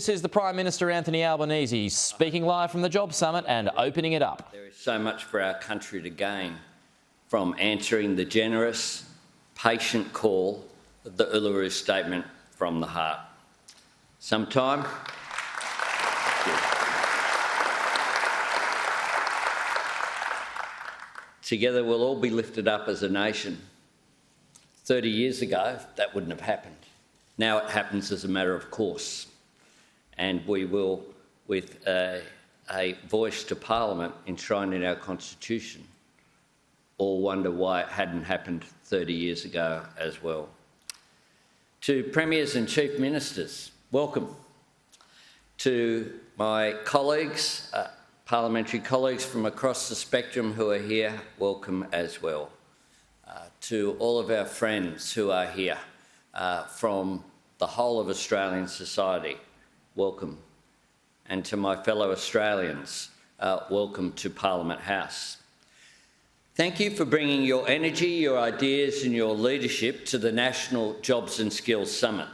This is the Prime Minister Anthony Albanese speaking live from the Jobs Summit and opening it up. There is so much for our country to gain from answering the generous, patient call of the Uluru Statement from the Heart. Sometime, together we'll all be lifted up as a nation. 30 years ago, that wouldn't have happened. Now it happens as a matter of course. And we will, with a voice to Parliament enshrined in our Constitution, all wonder why it hadn't happened 30 years ago as well. To Premiers and Chief Ministers, welcome. To my colleagues, parliamentary colleagues from across the spectrum who are here, welcome as well. To all of our friends who are here from the whole of Australian society, welcome. And to my fellow Australians, welcome to Parliament House. Thank you for bringing your energy, your ideas and your leadership to the National Jobs and Skills Summit.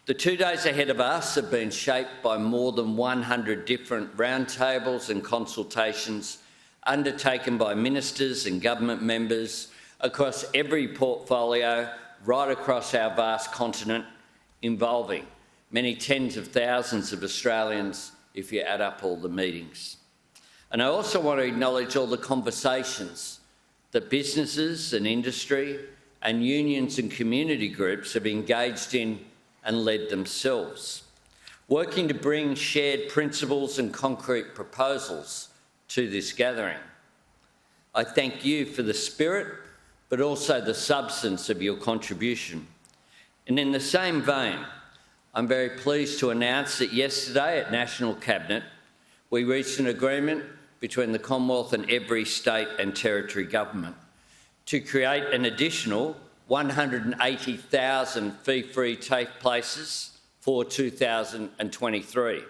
The 2 days ahead of us have been shaped by more than 100 different roundtables and consultations undertaken by ministers and government members across every portfolio right across our vast continent, involving many tens of thousands of Australians if you add up all the meetings. And I also want to acknowledge all the conversations that businesses and industry and unions and community groups have engaged in and led themselves, working to bring shared principles and concrete proposals to this gathering. I thank you for the spirit, but also the substance of your contribution. And in the same vein, I'm very pleased to announce that yesterday at National Cabinet, we reached an agreement between the Commonwealth and every state and territory government to create an additional 180,000 fee-free TAFE places for 2023.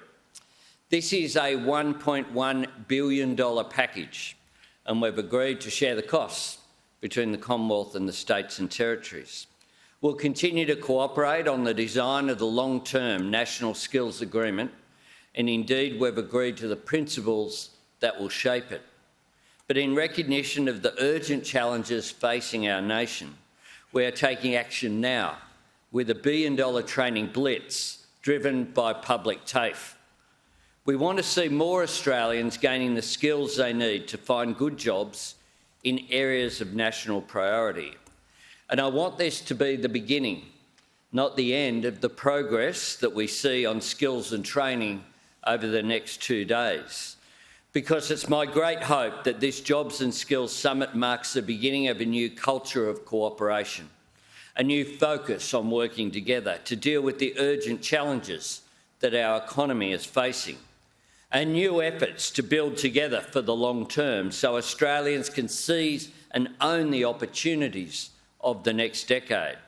This is a $1.1 billion package, and we've agreed to share the costs between the Commonwealth and the states and territories. We'll continue to cooperate on the design of the long-term National Skills Agreement, and indeed we've agreed to the principles that will shape it. But in recognition of the urgent challenges facing our nation, we are taking action now with a $1 billion training blitz driven by public TAFE. We want to see more Australians gaining the skills they need to find good jobs in areas of national priority. And I want this to be the beginning, not the end, of the progress that we see on skills and training over the next 2 days. Because it's my great hope that this Jobs and Skills Summit marks the beginning of a new culture of cooperation, a new focus on working together to deal with the urgent challenges that our economy is facing, and new efforts to build together for the long term so Australians can seize and own the opportunities of the next decade.